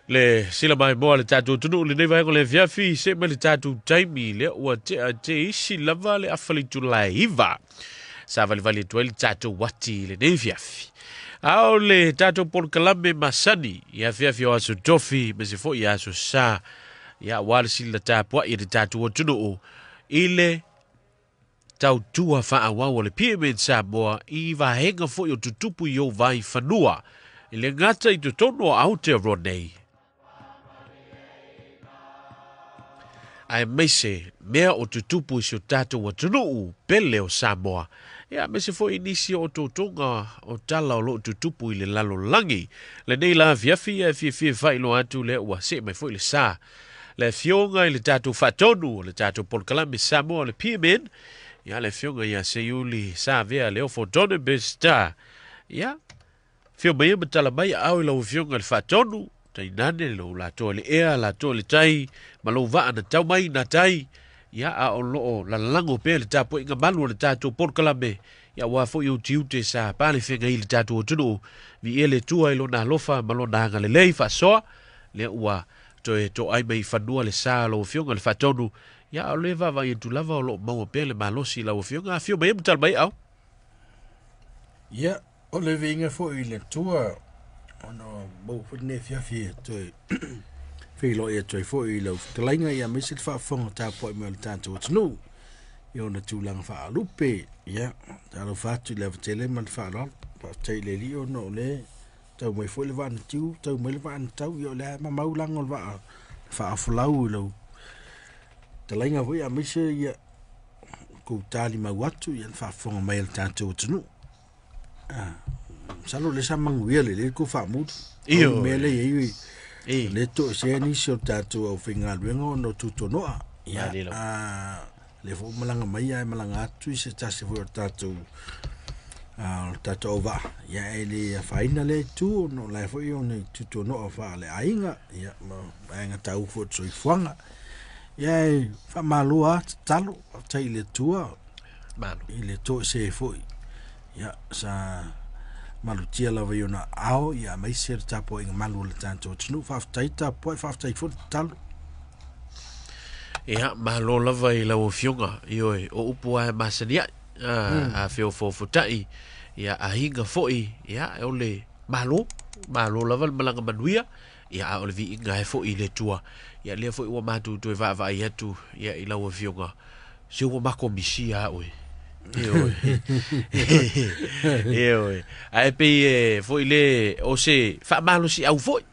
le sila mai mo le tatu tunu le nei vai ko le fiafi se mai le tatu taimi le Uati a te isi lava le afali tu laiva sa vali tu le tatu Uati le nei fiafi ao le tatu Polokalame masani ia fiafi o Aso Tofi me se fo ia Aso sa ia wale sila tapua ia le tatu tunu ile tau tua faa wawa le PMN Samoa i vahenga fo yo tutupu yo vai fanua ile ngata i tutono Aotearoa ai meise mea o tutupu si o tatu wa tunuu pele o Samoa. Ia mese fo inisi o totonga o tala o lo tutupu ile lalo langi. Le nei la viafi e fie failo atu le ua se mai fo ile sa. Le fionga ile tatu fatonu le tatu Polokalame Samoa le PMN. Ia le fionga ia Seiuli Savea Leofo Peseta. Ia fio mai matala mai au ila fionga le fatonu. Tai nane lo Latu le ea Latu le tai malo va na tau mai na tai ya a o lo la lango pe le tapo inga malu le tatu Polokalame ya wa fo yo tiute sa pa le fenga ile tatu tunu vi ele tua ilo na lofa malo na nga le lei fa so le ua to ai mai fanua le sa lo fionga le fatonu ya o le va tu lava o lo mo pe le malosi la o fionga fio mai mutal mai au ya o le vinga fo ile tua ono bo fune fiafi to filo e to fo i lo tlainga ia me sit fa fonga ta po me tanto no yo na tulang fa lupe ya ta lo fa tu le tele man fa lo pa tele li no le tau mai fo le van tiu tau mai le van tau yo le ma maulang o va fa flau lo tlainga vo ia me se ia ko tali ma watu ia fa fonga mai tanto no salo le samang wiele le ko fa mut iyo mele ye le to se ni so tatu o finga luengo no tuto no ya le fo malanga mai ai malanga tu se tasi fo tatu tatu ova ya ele faina le tu no la fo yo ni tuto no fa le ainga ya ainga tau fo so ifanga ya fa malua talo tai le tua malu ile to se fo ya sa malutia la vayona ao ya mai ser tapo ing malu le tanto tnu fa taita po fa taita tal ia malo lava i lau fionga ioi o upu a masania a fio fofutai ia a hinga foi ia e ole malo lava malanga manuia ia a ole vi inga e foi le tua ia le foi ua matu tu e va ia tu ia i lau fionga si ua mako misia oi Eoi. Ai pe foi le o se fa malo si au foi.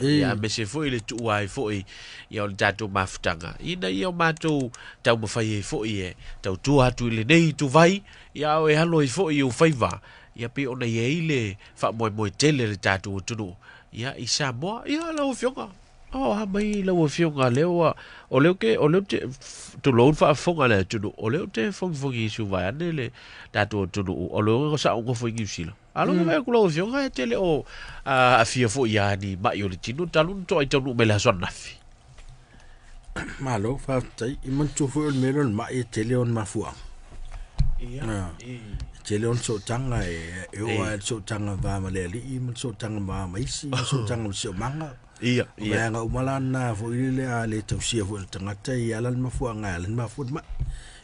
Ya me se foi le tu ai foi. Ya o tatu maftanga. Ina ia mato tau mo fai foi e. Tau tu atu le nei tu vai. Ya o e halo foi o faiva. Ya pe ona ye ile fa mo tele le tatu tunu. Ya i Samoa ya la fionga. Oh, ha mai la fionga lewa. O leo te tu lo fa fonga le tu o leo te fongi su vai ane le tatu tu o leo sa o fongi sila alo me ku lo fionga te le o a fia fo ya ni ma yo le tinu talu to ai tonu me la sona fi malo fa tai I man tu fo le mero ma e te le on ma fu ia te le on so tanga e o a so tanga va ma le I man so tanga ma mai si so tanga so manga ia nga umalana fo ile a le tausia fo tangata I ala mafuanga ala mafu ma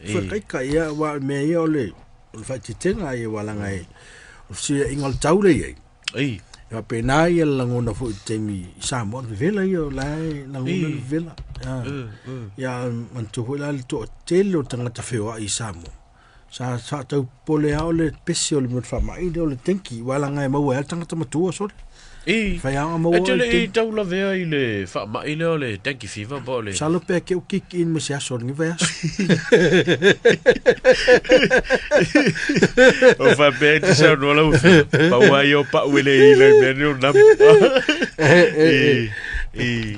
fo kai ia wa me ia ole fa titenga ia wala ngai si ingol taule ia ya pena ia langona fo temi Samoa vela ia lai langona vela ya man tu la to telo tangata feo I Samoa sa tau pole ole pesio le fa mai ole tenki wala ngai mau ia tangata matua so fa ya mo e tau la vea ile fa ma ile ole tanki fiva bole salo pe ke o kick in me se aso ni vea o fa pe te sa no la pa wa yo pa wele ile me no na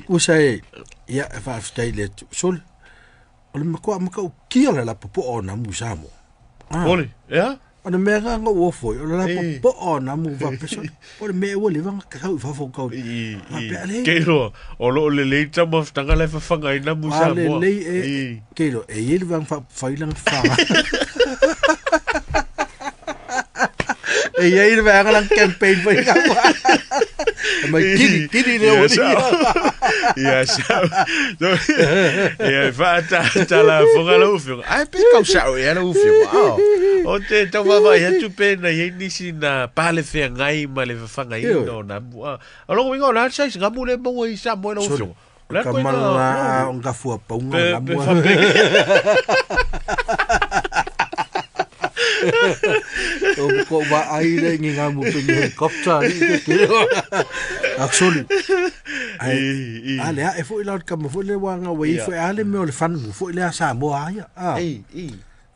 usai ya fa stai le sol ole mako kia la popo ona musamo ole ya ona mega ngo wo foi ona po ona mu va peso ona me wo le vanga ka fa fo ko ke ro o lo le tama tanga le fa fanga ina mu sa mo ke ro e il vang fa ilang fa e ia il vang lang campaign foi ka Mai kiri le o. Ia sa. Ia fa ta la fonga la ufio. Ai pe kau sa o ia la ufio. O te tau vava ia tu pe na ye nisi na pale fe ngai ma le fanga ino na. Alo wingo na sai ngamu le mo i sa mo la ufio. La ko na on ka fu pa un ngamu. Ko ba ai le ngi ngamu pe helicopter ni. Actually. Ale e fo ila ka mo fo le wanga we fo ale me o le fan fo le Samoa ya.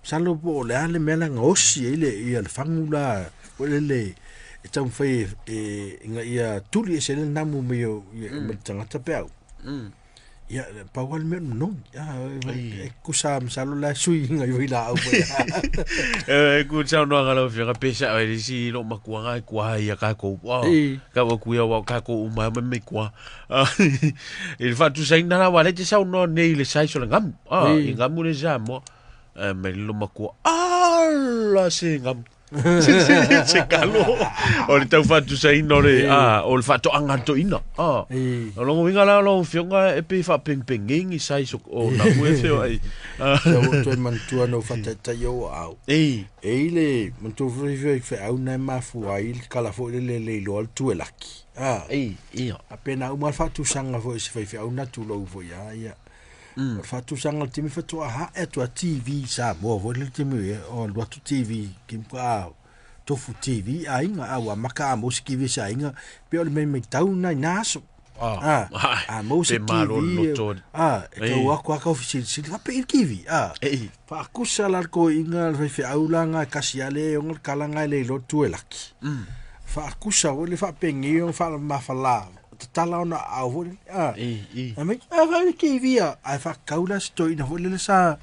Salo po le ale me la ngosi ile ia le fangula fo le e tau fai inga ia tuli se le namu me o me tanga tapau. Ya pa wal me no ya ku sa salo la sui inga yo ila au. Ku sa no ngalo fia pesa ai si lo makuanga kwa ia ka ko. Ka wa ku ia wa ka ko uma me kwa. Il fa tu sai na wale te sa no nei le sai so ngam. Ngam le ja mo. Me lo makua. La se ngam. Se kalo o le tau fatu sai no le o le fatu anga to ina o lo winga la lo fionga e pe fa ping i sai so o na ku e feo ai to mantua no fata ta yo au le mantu fe au na mafu ai kala fo le lo tu elaki apena uma fatu sanga fo se fe au na tu lo fo ya fatu sanga timi fatu e to TV sa mo vo le timi o lo tu TV kim ka tofu TV ainga awa maka musiki vi sa inga pe o me tau na naso musiki e ko ka ofisi fa pe kivi fa kusala ko inga fe aulanga kasiale on kalanga le lo tu elaki fa kusa o le fa pengi on fa mafala tala ona au me fa kivi fa kaula sto ina vo le sa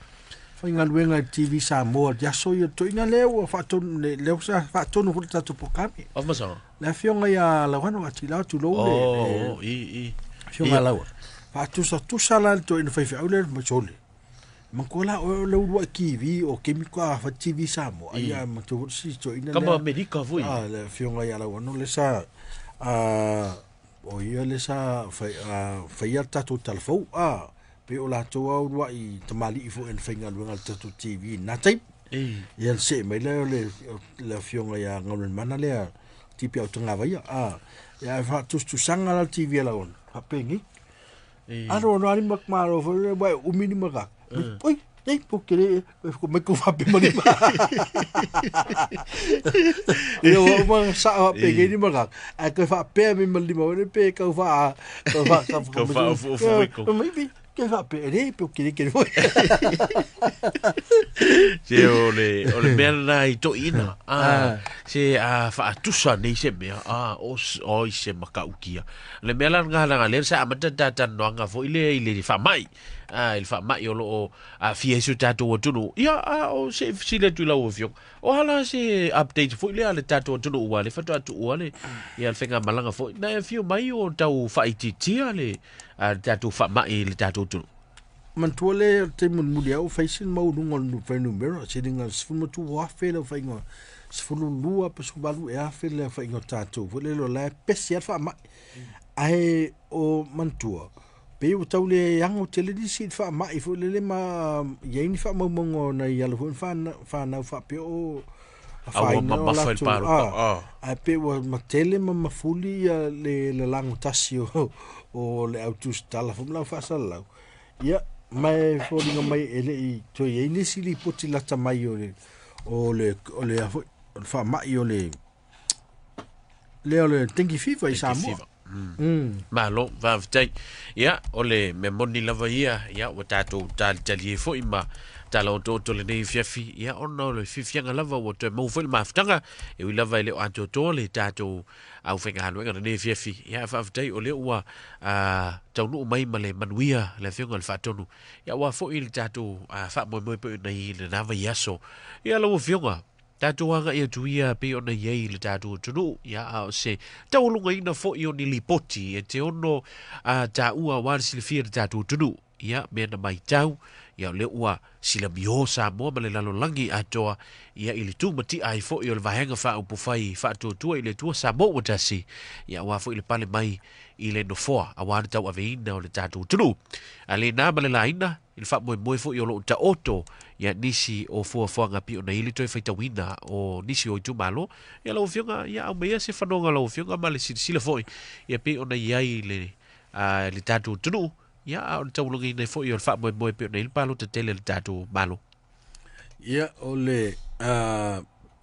Fainga luenga TV Samoa ya so yo to ina leo fa to leo sa fa to no futa to pokami. Of masa. La fionga ya la wana ati la tu lo le. Fionga la. Fa tu sa la to ina fa fa ole mo chole. Mankola o le wa TV o kemiko fa TV Samoa ya mo to si to ina. Kama America voi. La fionga ya la wana le sa o ia le sa fa ya tatu telefon pe o la to au wa I tamali I fo en fenga luenga tatu TV na tape ia se mai le fionga ya ngol mana le tipi au tanga vai ya fa tu sanga la TV la on ha pengi aro no ani mak maro fo le wa umini maka oi ei pokere ko me ko fa pe mani yo ma sa pe ge ni maka a ko fa pe me mali mo le pe ko fa que va pere porque que voy se ole merna I to ina se fa tusa nei se me o se makaukia le mela ngala ngale sa amata tata noanga fo ile fa mai il fa mai o fie su tato tunu ia o se sile tu la ovio o hala se update fo ile ale tato tunu wa le fa tu ole ia fenga malanga fo na fio mai o tau fa ititi ale tato fa mai le tato tunu mantuole te mun mulia o faisin mau ngol no fa numero se dinga sfumo tu wa fela fa ingo sfulu lua pa su balu e a fela fa ingo tato vole lo la pesia fa mai ai o mantua pe o taule yang o tele di sit fa mai fo le ma yeini fa mo mongo na yalo fa na fa pe o fa ma fa il paro a pe o ma tele ma fuli le lango tasio o le autus tala fo la fa sala ya mai folinga mai ele to yeini sili poti la tamai o le fa mai o le tengi fifa I Samoa malo va vtai ya ole me moni lava ia ya o tato tali fo ima tala o to le nei fiafi ya ono le fifianga lava o te mo fo maftanga e wi lava le anto to le tato au fenga hanu nga nei fiafi ya va vtai ole wa taunu mai male manuia le fionga le fatonu ya wa fo il tato fa mo pe nei le nava yaso ya lo fionga tato anga ia tuia pe ona ye le tato tunu ya o se taulunga ina fo I ni lipoti e te ono ta ua wan silfir tato tunu ya me na mai tau ia le ua sila mio Samoa ma le lalolangi atoa ia i le tumati ai fo i o le vahenga wha upu whai wha tuatua i le tua Samoa watasi ia ua fo i le pale mai i le nofoa a wana tau aveina o le tātou tunu a le nā ma le laina i le wha moe fo i o lo ta oto ia nisi o fua ngapi o na ili toi whaitawina o nisi o i tumalo ia lau fionga ia au mea se whanonga lau fionga ma le sila foi ia pe o na iai le tātou tunu ia o le taulungi nei fo i o le wha moe pe o na ili palo te tele le tātou malo ia o le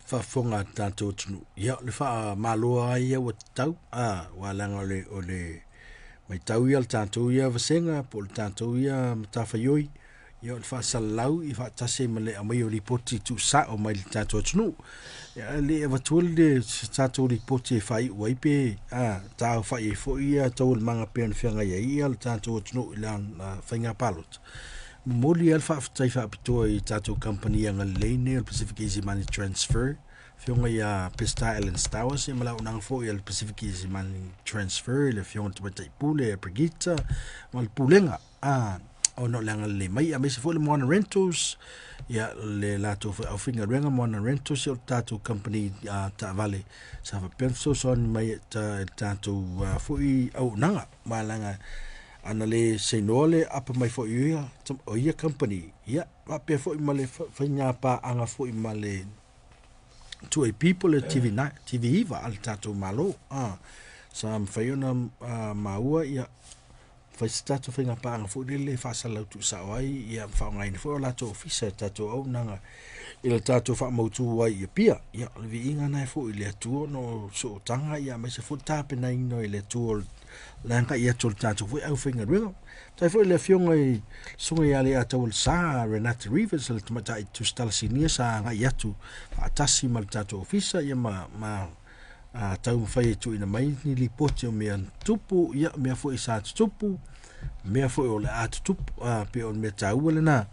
whafonga tātou tunu ia le wha maloa ia wa tau walanga o le mai tau ia le tātou ia vasenga po le tātou ia matawhaioi ia o le whaasalau i whaatase ma le amai o ripoti tu sa o mai le tātou tunu ia le evatual le tātou ripoti e whai waipe tāu whai e fo ia tau le manga pēn whianga ia le tātou tunu i lan whainga palot moli al whaafatai whaapitoa i tātou company anga leine o Pacific Easy Money Transfer fionga ia Peseta Island Stowers e malau nang fo i al Pacific Easy Money Transfer le fionga tumatai pule e Pregita ma le pulenga o no langa le mai a mese fo le Moana Rentals ia le Latu au finga renga Moana Rentals o tātou company ta vale sa fa penso son mai tātou fo i au nanga malanga ana le seinole apa mai fo ia o ia company ia va pe fo i male fanya pa anga fo i male to a people TV iva al tato malo sa mfaiona maua ia fai tato finga pa anga fo le fa sala tu sa wai ia fa ngai fo la to ofisa tato au nanga il tato fa mo tu wai ia pia ia vi inga na fo ile tu no so tanga ia me se fo tape na ino ile tu langa ia tol tato fo au finga ringo tai fo le fionga i sunga ia le atol sa Renata Rivers le tmata tu stala sinia sa nga ia tu atasi mal tato ofisa ia ma tau fai tu ina mai ni li poti o mea tupu ia mea fo i sa tupu mea fo o le atu tupu pe o mea tau le na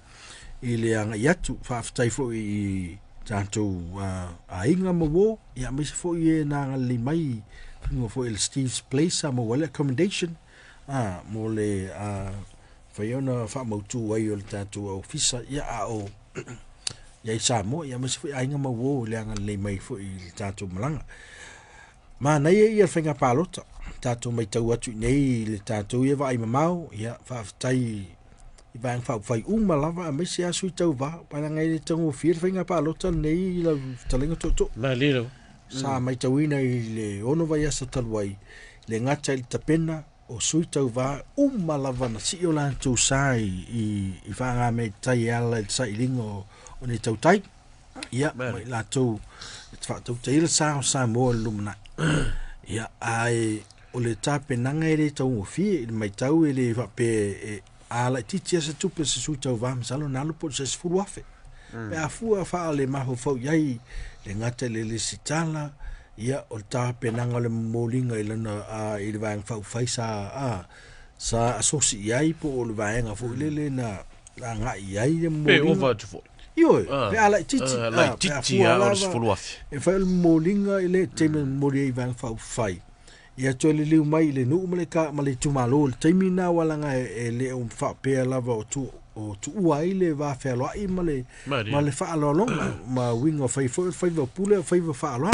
i le anga ia tu whaafatai fo i tātou a inga mawo ia me se fo i e na li mai pingo fo il Steve's Place mo wale accommodation mo le whaiona whaamautu wai o le tātou ofisa ia o ia i Samoa ia me se fo i a inga mawo le anga li mai fo i tātou malanga ma nei ia whainga pālota tātou mai tau atu nei le tātou ia vai mamau ia whaafatai i vai whai lava a me se asu i tau va pana ngai le tango fir whainga pālota nei la talenga toto na lilo sa mai tau ina i le ono vai asa talwai le ngata i tapena o sui tau va lava na si o lan tau sai i whanga me tai ala i sai lingo o ne tau tai ia mai la tau tau teila sa Samoa lumna ia ai o le tape nanga e le tau o fie mai tau e le pe ala titi asa tupe se su tau vam salo nalo po se furu afe pe a fua fa le maho fau iai le ngata le sitala ia o tape nanga le molinga i lana i le vang fau faisa sa asosi iai po o le vanga fu le na nga iai le molinga pe over to Io, pe ala titi, ala titi o se fulu afi. E fai le molinga ile teme mori van fa fai. Ia to le liu mai le nu male ka male tu malo le temi na wala nga le fa pe lava o tu uai le va fe lo ai male fa lo long ma wingo fai pule fai fa lo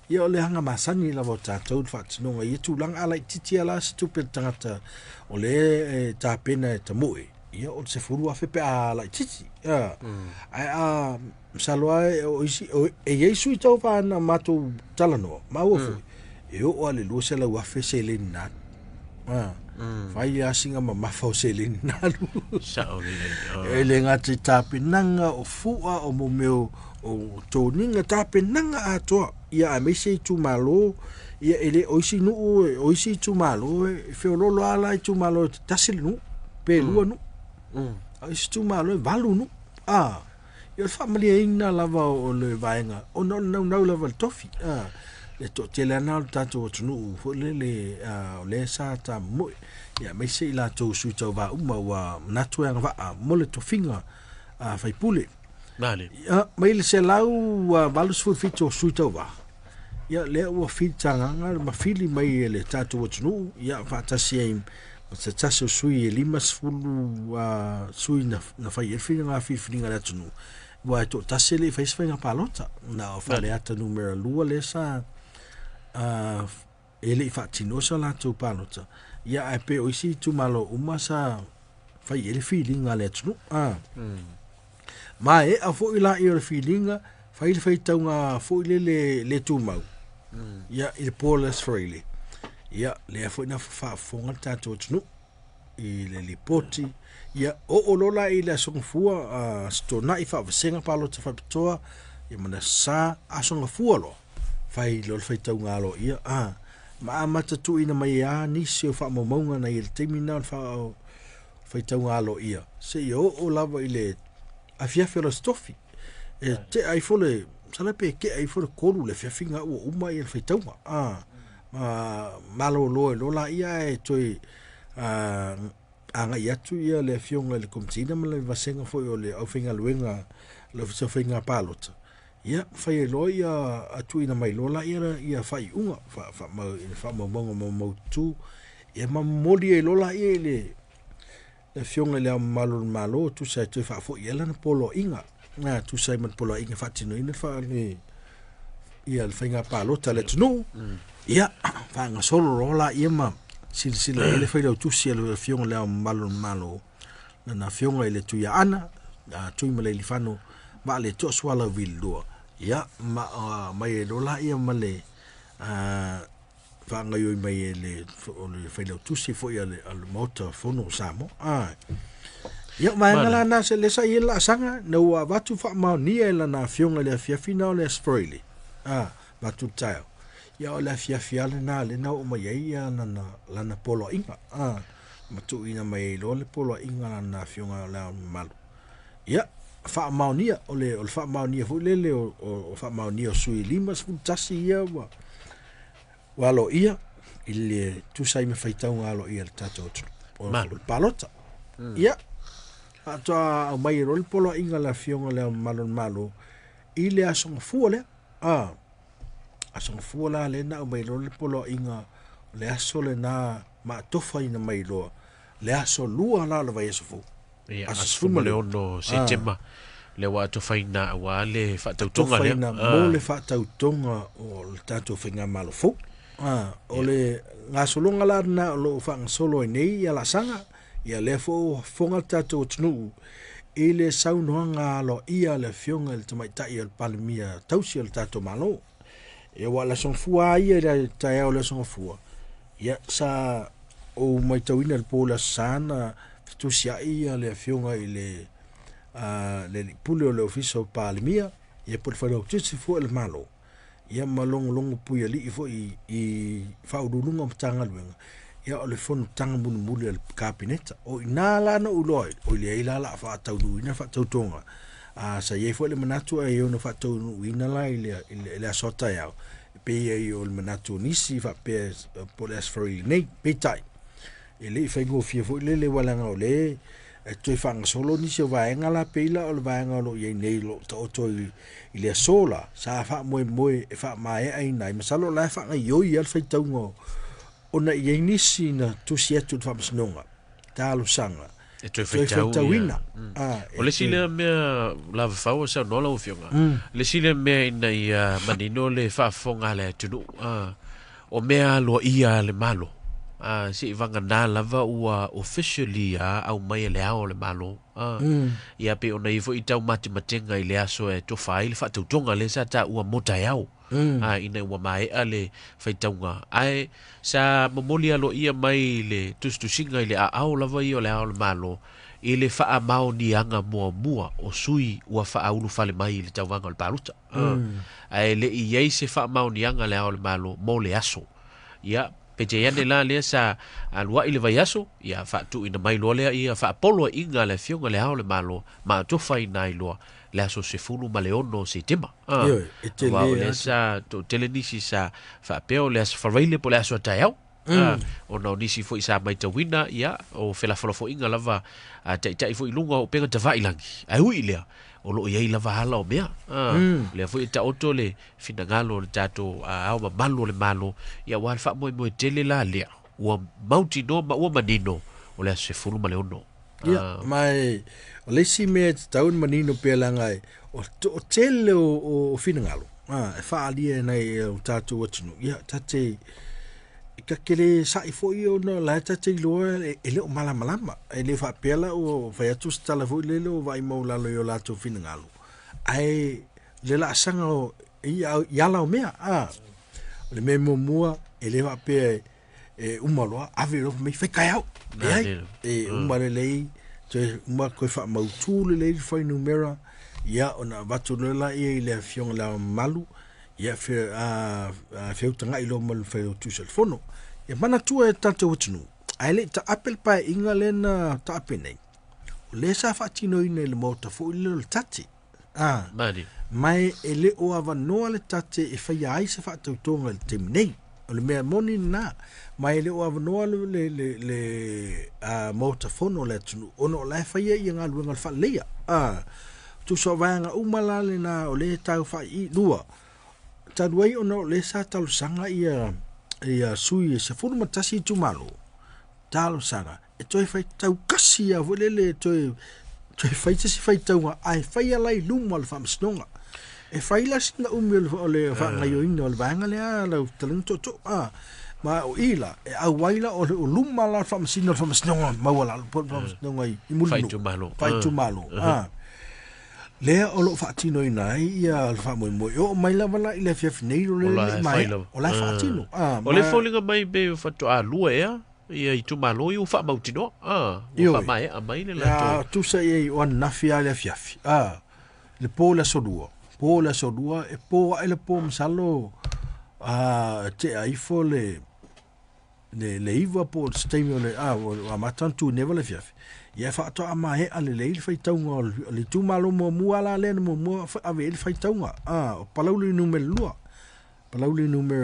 ia le hanga masani lava ta tau fa tino ia tu lang ala titi ala stupid tangata o le ta pena ta moi. Ia o se furu afe pe ala titi ai salwa o isi e yesu i tau fa na mato talano ma o e o ale lo se la afe se le na fai asinga ma fa se le na e le ngati tapi nanga o fua o mo meu o toninga tapi nanga ato ia me se tu malo ia ele o isi tu malo fe lo ala tu malo tasil nu pe lu nu is tu malo valu nu ia family ina lava o le vaenga o no lava tofi le to tele na tato tunu fo le sa ta mo ia me se la to su to va wa natu nga va mo le to finga fai pule vale ia me le se lau valu su fito su to va ia le o fitanga ma fili mai le tato tunu ia fa ta sim se taso sui limas fulu sui na fai e fina fina la tunu wa to tasele fai fai palota na fa le ata numero lua le sa ele fa tino sa la tu palota ya ai pe o isi tu malo uma sa fai ele feeling ale tunu ma e a fo ila i le feeling fai taunga fo le tu mau ya il polas freely ya le fo na fa fonga tato tunu i le lipoti ya o lola i le songfua stona i fa senga palo te fa toa ya mana sa asonga fualo fai lo fai taunga lo ia ma mata tu ina mai ni se fa momonga na il terminal fa fai taunga lo ia se o lava i le afia Aso Tofi te ai fole sala pe ke ai fole kolu le fiafinga o uma i fai taunga malo lo la ia e toi anga yatu ia le fionga le komtina ma le vasenga foi o le au finga luenga le finga palota ia fai lo ia atu ina mai lola ia fai unga fa mo tu ia ma moli e lola ia le fionga le malo tu sai tu fa foi ia na polo inga na tu sai man polo inga fa tino ina fa le ia le finga palota le tunu ia fa nga solo lola ia ma sila ele fai lo tu sia le fionga le malo na fionga ele tu ya ana tu ma le lifano ma le to swala vildo ya mai lola ia ma le fa nga yo mai le fai lo tu si fo ya le motor fono samo ya mai ngala na se le sa ila sanga no wa tu fa ma ni ela na fionga le fia final le spoili ba tu tayo ya o la fia le na o mai ia na polo inga ma tu ina mai lo le polo inga na fionga la mal ya fa maunia o le fa maunia fu le o fa maunia sui limas fu tasi ia wa lo ia ile tu sai me faita un alo ia tato o palota ya ata mai ro le polo inga la fionga le malo ile asong fu le asong fuala le na mai lo le polo inga le aso le na ma tofa ina mai lo le aso lua la vai fu aso le ono Setema le wa tofa ina wa le fa tautonga le mo le fa tautonga o le tato finga malo fu o le ngasolonga la na lo fa solo nei ya la sanga ya Leofo fonga tato tnu ile saunoanga lo ia le fionga le tamai tai el palmia tausi el tato malo e wala son fua ia le tai o le son fua ya sa o mai tawina le pola sana tu sia ia le fionga ile le pule o le ofiso palmia ia por falo tu si fu el malo ia malong puia li fo i fa udulunga mtanga luenga ia o le fon tanga mun mule el kabineta o inala no uloi o le ila la fa tau ina fa tau tonga sa ye fo le manatu e no fa tau ina la ile asota ya pe ye o le manatu nisi fa pe polas free nei pe tai ele fa go fie fo le wala nga ole tu fa solo nisi va nga la pe la o va nga lo ye nei lo to ile sola sa fa mo e fa mai ai nai masalo la fa nga yo ia fa tau ngo ona ye nisi na tu sia tu fa msnonga talo sanga e tu fa tawina o le sile me la fa o sa no la o fionga le sile me ina ia manino le fa fonga le tu o me lo ia le malo si vanga na lava ua officially au mai le ao le malo ia pe ona i fo i tau matimatenga i le aso e to file fa tautonga le sa ta ua mota yao ina ua mai ale faitaunga ai sa momolia lo ia mai le tustusinga i le ao lava i o le ao le malo i le faa mao ni anga mua o sui ua faa ulu fale mai i le tauvanga o le paluta ai le i ei se faa mao ni anga le ao le malo mo le aso ia Peje yane la le sa alwa ile vayaso ya fa tu ina mai lo le ia fa polo inga le fionga le hao le malo ma to fa ina lo le aso se fulu ma le ono Setema wa le sa to telenisi sa fa peo le aso fa reile po le aso tayao o no nisi fo isa mai te wina ya o fela fo inga lava tai fo ilunga o penga te vai langi ai hui le o lo ia lava hala o mea le foi ta oto le finangalo le tato au malo le malo ia wa fa mo tele la le o mauti no ma o manino o le se fulu ma le ono. Ia, mai, o le si mea te taun manino pia langai, o tele o finangalo. E whaalia nei o tātou atinu. Ia, tate, ka kere sai foi o no la tate loa e leo malama. E le whaapela o whaiatu stala foi le leo vai maulalo i o lātou finangalo. Ai, le la sanga o iala o mea, le me mua e le whaapea umaloa, ave lo me whaikai au. Umare lei, te uma koe wha mautū le lei whai numera, ia o na watu lela i le fionga la malu, ia whiautanga i lo malu whai o tūsal fono. Ia mana tua e tātou watunu. Ai le ta apel pae inga le na ta ape nei. O le sa whaatino ina le mauta fo i le tati. Mai e le o awa noa le tate e whai ai se whaatau tonga le temi nei. O le mea moni na. Mai le o awa noa le mauta fono le atunu. Ono o lai whai e ngā luenga le wha leia. Tu so vanga umala le na o le tau whai i lua. Taduai ono le sa talu sanga ia sui se furu matasi tu malo. Talu sanga. E toi whai tau kasi a vole le toi whai tasi whai taunga. Ai whai alai luma le whamasnonga. E whai la singa umi o le whangai o ina o le vanga le a lau talang toto. Ma o ila e au waila o luma la whamasina o whamasnonga. Maua la whamasnonga i mulinu. Whai tu malo. Whai tu malo. Lea o lo whaatino i nai ia le wha moi o mai la wala i le fiafi nei o le mai o la whaatino o le fōlinga mai be o whatu a lua ea ia i tu malo i o wha mautino o wha mai a mai le la tu sa i o nafi a le fiafi le pō la sodua e pō a le pō msalo te aifo le iwa pō steimi o le a matantu neva le fiafi ia whaato a mahe a le leili whaitaunga o le tūmalo mua la lena mua ave ele whaitaunga o palauli numero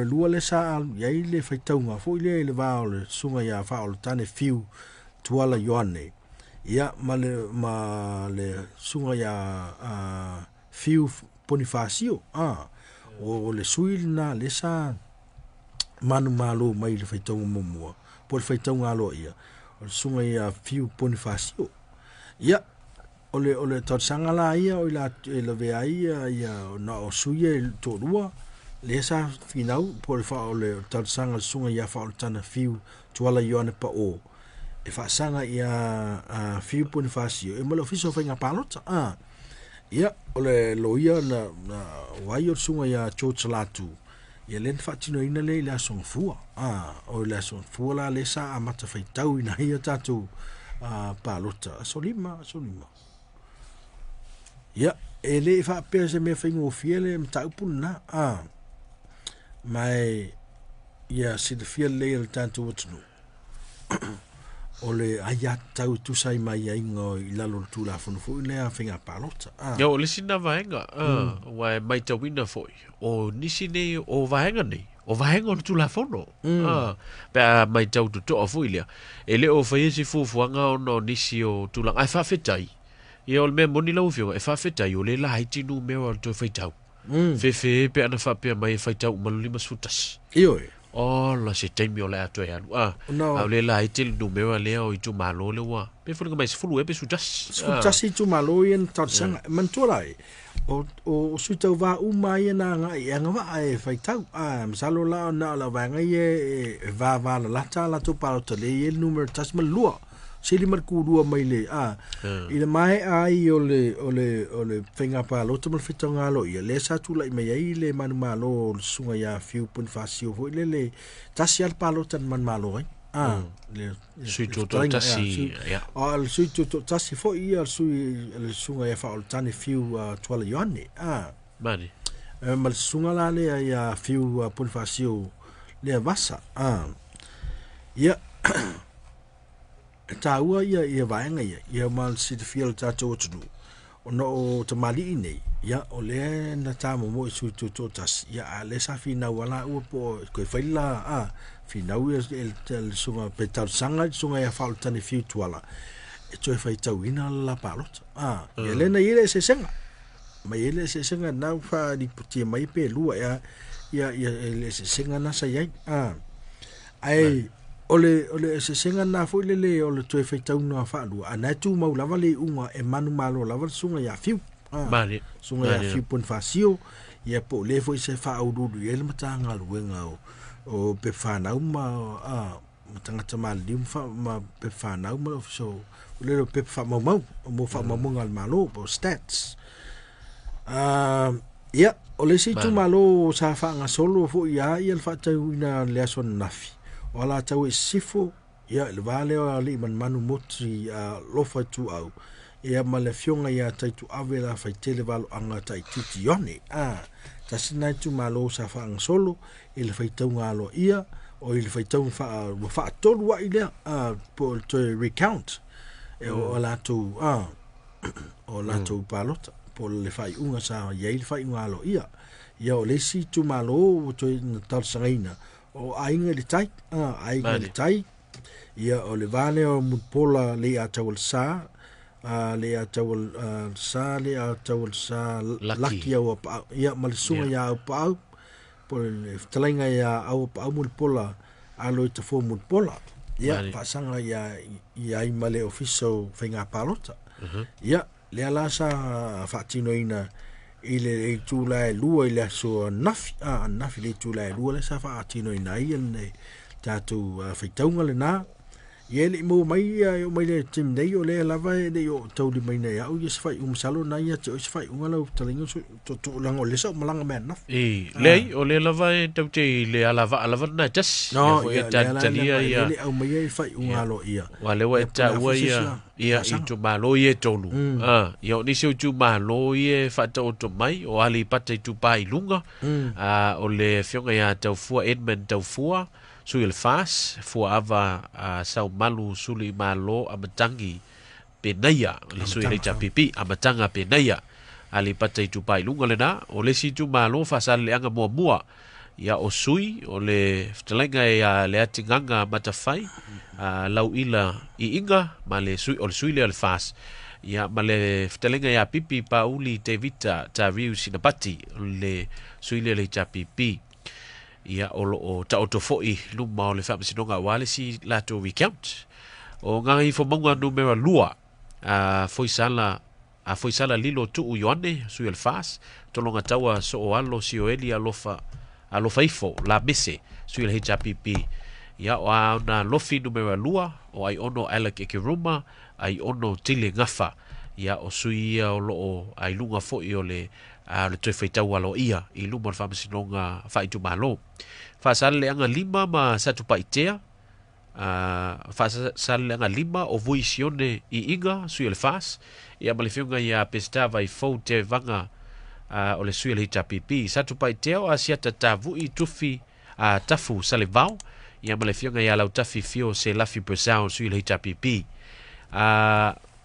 lua le sa alu iai le whaitaunga fo ile le vao le sunga ia wha o le tane fiu tuala Ioane ia ma le sunga ia fiu Bonifacio o le suil na le sa manu malo mai le whaitaunga mua po le whaitaunga alo ia o sunga ia fiu Bonifacio ia o le tausanga la ia o la vea ia na o suia to rua le sa finau po le fa o le tausanga sunga ia fa o tana fiu tuala Ioane pa o e fa sanga ia fiu Bonifacio e mo le ofiso fa nga palota ia o le loia na wai o sunga ia Latu ia len whaatino ina le la song fua o la song fua la le sa amata whaitau ina ia tatu palota solima ia e le whaapea se mea whaingo fiele mtaupun na mai ia si le fiele le il tatu watunu o le aia tau tusai mai ingo i lalo tu la fu le a whinga palota o le sina vaenga wa mai ta wina foi o nisi nei o vaenga nei o vaenga o tu la fono pa mai tau tu to foi le e le o fai si fuanga o no nisi o tu la ai fa fetai e o me moni la ufio e fa fetai o le la haiti nu me o to feitau fe pe ana fa pe mai feitau maluli masutas o la se taimi o le ato e anu au le la itil numero le o i tu malo le wa pe fulu mai fulu e pe su tas i tu malo i en tatsanga manturai o su tau va umai na nga i anga va e faitau msalo la na la va nga e va la lata la tu palo te le el numero tas malua sili marku rua mai le i le mai ai o le whenga palo te mal fitanga lo ia le sa tu la i mai ai le manu malo sunga ia fiu pun fasio fo le tasi al palo tan man malo ai le sui to tasi al sui to tasi fo ia sui le sunga ia fa tani fiu tuala Ioane mani mal sunga la le ia fiu pun fasio le vasa ia taua ia vaenga ia mal si te fiel tatou tunu ono o te mali nei ia o le na tamo mo su to tas ia le sa fina wala u po ko faila fina u el sunga petal sanga sunga ia falta ni fitu wala e toi fai tauina la palot ia le na ile se senga ma ile se senga na fa di puti mai pe lua ia le se senga na sa ia ai ole se senga na fo le ole toi fai tau no fa lu ana tu mau lava le unga e manu malo lava sunga ya fiu Mane. sunga ya fiu pon fasio ia po le fo se fa au du ele matanga luenga o pe fa na uma matanga tama li fa ma pe fa na uma so le pe fa mo fa mo ngal malo po stats ia ole si tu malo sa fa nga solo fo ia fa tau ina le son nafi wala tau sifo ia le vale o ali man manu motri lofa tu au ia male fionga ia tai tu avela fai tele valo anga tai tuti yone ta sina tu malo sa fa ang solo il fai tau ngalo ia o il fai tau fa tolu wa ile po to recount o Latu o Latu palota po le fai unga sa ia il fai ngalo ia o le si tu malo to tal sangaina o ainga le tai ainga le tai ia o le vale o mupola le a tawal sa le a tawal sa laki o ia malsunga ya pa po le talenga ya au pa mupola alo te fo mupola ia pasanga ya i male official finga palota ia le ala sa fatino ina ile tula lua ile so nafi le tula lua le sa fa tino ina ile tatu faitaunga le na ele mo mai le tim nei o le lava le o tau di mai nei au yes fai salo na ia te fai unga lo talinga to lango le sa malanga men le o le lava tau te le alava na jas no ia talia ia le au mai fai unga lo ia wale wa ta wa ia i tu malo ye tonu ia ni se tu malo ye fa to mai o ali pata tu pai lunga o le fionga ia tau fua Edmund tau fua Sui fas fua ava sau malu suli malo amatangi penaya le sui le pipi amatanga penaya ali pata tu pai lunga le na o le si tu malo fasal le anga mua ia o sui o le ftelenga ia le atinganga matafai lau ila I inga ma le sui o le sui le fas ia ma le ftelenga ia pipi pauli te vita ta riu sinapati le sui le pipi ia o ta otofoi luma o le whamasinonga wale si Latu recount o ngai fo monga numero lua foi sala lilo tu uyoane sui el fas tolonga taua so o alo si o eli alofa ifo la mese sui el HPP ia o ana lofi numero lua o ai ono Alec Ekiruma ai ono tili ngafa ia o sui o lo ai lunga fo I o le le toi feitau alo ia I luma o whamasinonga whaitu malo whaasale le anga lima ma satu paitea whaasale le anga lima o vui sione I inga sui le fas ia malewhiunga ia Peseta vai fau te vanga o le sui le HPP satu paitea o asiata tavu I tufi tafu sale vau ia malewhiunga ia lau tafi fio se lafi persao sui le HPP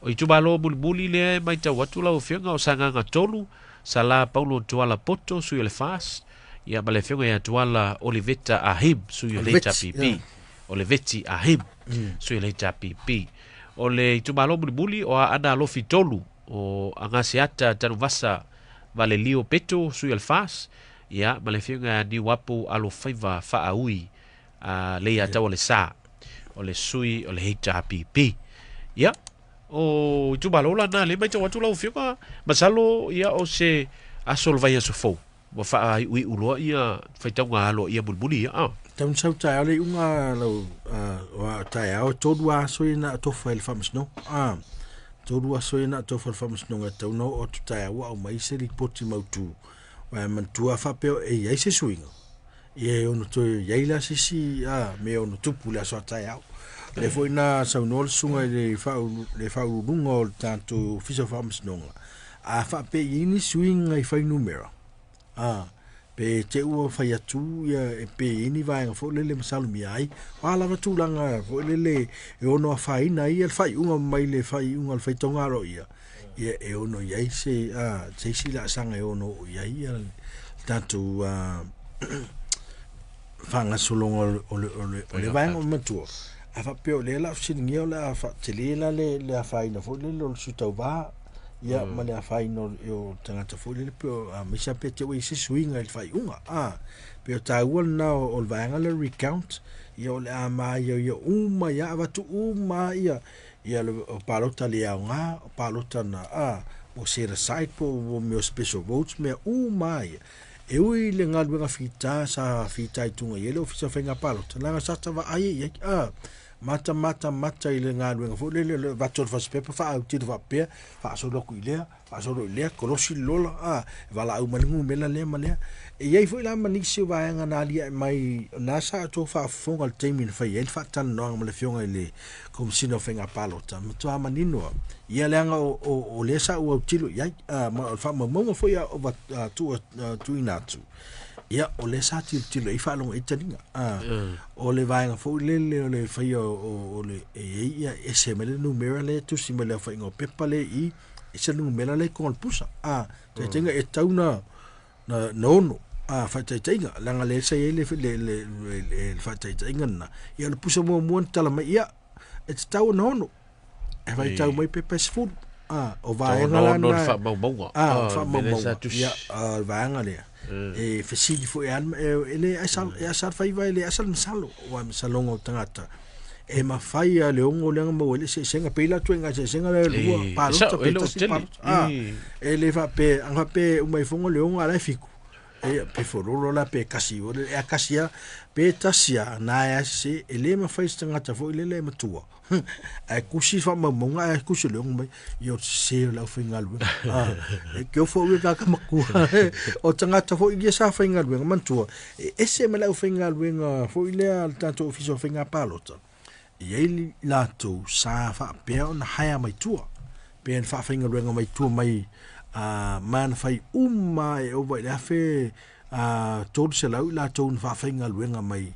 o I tubalo muli le mai tau watu lau whiunga o sanganga tolu Sala Paulo tuala poto sui le fas ia malefionga ia tuala Oliveta Ahim sui le HPP Oliveti Ahim sui le HPP o le tumalo muli o ana lofi tolu o angasiata tanuvasa vale Leaupepe sui le fas ia malefionga ni wapu alo faiva faaui le ia tau le sa o le sui o le HPP ia o tu balola na le mai te watu lau fiuka masalo ia o se asol vai so fo wa fa ui ulo ia faitanga alo ia bulbuli ia tam sau tai ale unga lo wa tai o todua so ina to file fams no todua so ina to file fams no ngata no o tai wa o mai se report mautu wa man tua fa pe e ai se swinga ia ono to yaila sisi me ono tupu la so tai le foi na sa no sunga le fau lungo tanto fiso fams nonga fa pe ini swing ai fai numero pe te u fai atu ya pe ini vai fo le masalo mi ai ala va tulanga fo le e ono fai na ia fai unga mai le fai unga fai tonga ro ia e ono ia se se sila sanga e ono ia tanto fanga sulongo le vai o matua afa peo le la singia la fa telela le fa ina fo le lo sutau va ia male fa ino yo tanga te fo le peo me sa pe te we se swinga il fa unga peo ta wol na o va le recount ia o le ama ia uma ia watu uma ia le palota le nga palota na o set aside po o special votes me uma ia e ui le ngaluenga fita i tunga ia le ofisa whainga palota langa sata wa ai mata i le ngaluenga fo le vator faspepa fa au tiro fa pe fa so loku ilea fa so ilea kolosi lola vala au malingu mela le malea e ia fo la manisi va nga na lia mai na sa to fa fonga te min fa ia fa tan no ngale fionga ile komsino whainga palota to amanino ia le nga o le sa o tiro ia fa mo fo ia o tu inatu ia o le sa tilo i fa longa italinga o le vainga fo le fa o le ia ese mele numero le tu si mele fa ngo pepa le i ese numero le con pusa te tenga e tauna na no fa te tenga langa le sa le fa te tenga na ia le pusa mo tala mai ia e tau no e vai tau mai pepa sfu o vainga no fa mo fa mo ia vainga le e fesili fo ele asal fai vai le asal masalo o salongo tangata e mafai a leongo lenga mo ele se senga pela tuenga se senga le lua palota ele fa pe anga pe o mai fongo leongo ala fiku e pe forolo la pe kasi o le akasia pe tasia na ya se ele mafai tangata fo ele le matua ai kusi fa mamonga ai kusi le ngoi yo se la finga lu e ke fo we ka maku o tanga ta fo ia sa finga lu mantua ese me la finga lu fo ile al tanto ofiso finga palota ye Latu sa fa pe on haya mai tua pe fa finga lu mai tua mai man fai e over la fe tot se la Latu fa finga lu mai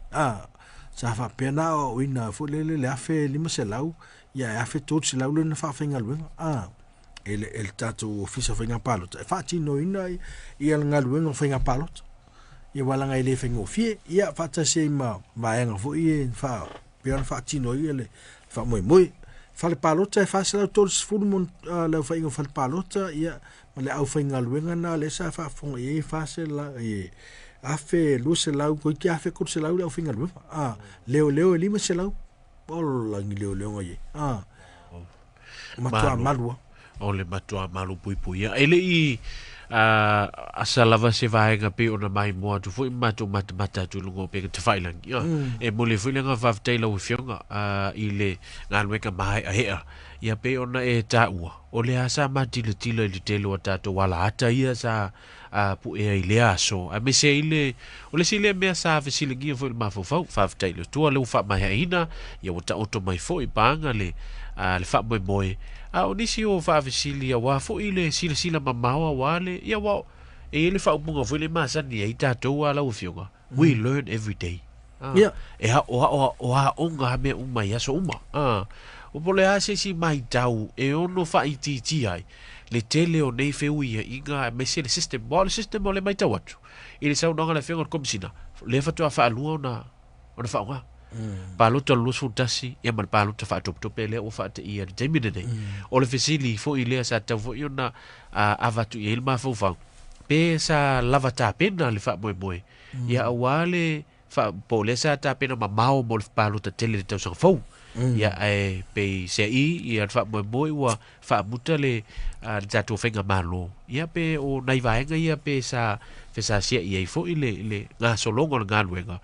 sa fa pena o ina fo le afe lima se lau ia afe tot se lau le fa finga luenga el tato ofisa finga palot fa tino ina ia nga luenga finga palot ia wala nga ile finga ofie ia fa ta se ma vaenga fo ia fa pena fa tino ia le fa moi fa le palot fa se lau tot se fulu mon la finga fa le palot ia ma le au finga luenga na le sa fa fo ia fa se la afe lu se lau ko ki afe ko se lau le finga lu leo lima se lau ola ngi leo ngai matua malu o le matua malu pui ele i asalava se vaenga pe ona mai mo tu foi mata tu lungo pe te failang e mo le foi nga va taila u fionga ile ngalwe ka mai a ia pe ona e taua o le asa matile tilo le telo tato wala ata ia sa pu e ile aso a me se ile o le sile me sa fa sile gia foi ma fo fa tailo tu le fa mai ina ia o ta auto mai foi panga le fa boy o nisi o fa sile wa fo ile sile mamawa wale ia wa e le fa bunga foi le masa ni e tato wala u fionga we learn every day e o onga me uma ia so uma o pole ase si mai tau e ono fa iti ai le tele o nei feu ia inga me se le system o le mai tau atu i le sau nonga le fenga komsina le fatu a fa alua ona fa nga paluta lu sutasi e mal paluta fa top le o fa te ia te mine nei o le fesili fo i le sa tau fo iona avatu i ilma fo fa pe sa lava ta pena le fa moi ia awale fa po le sa ta pena mamao mo le paluta tele tau sa fo ia e pe ia fa moi wa fa muta le jato fenga malo ia pe o nai vaenga ia pe sa sia ia fo ile nga solongo nga luenga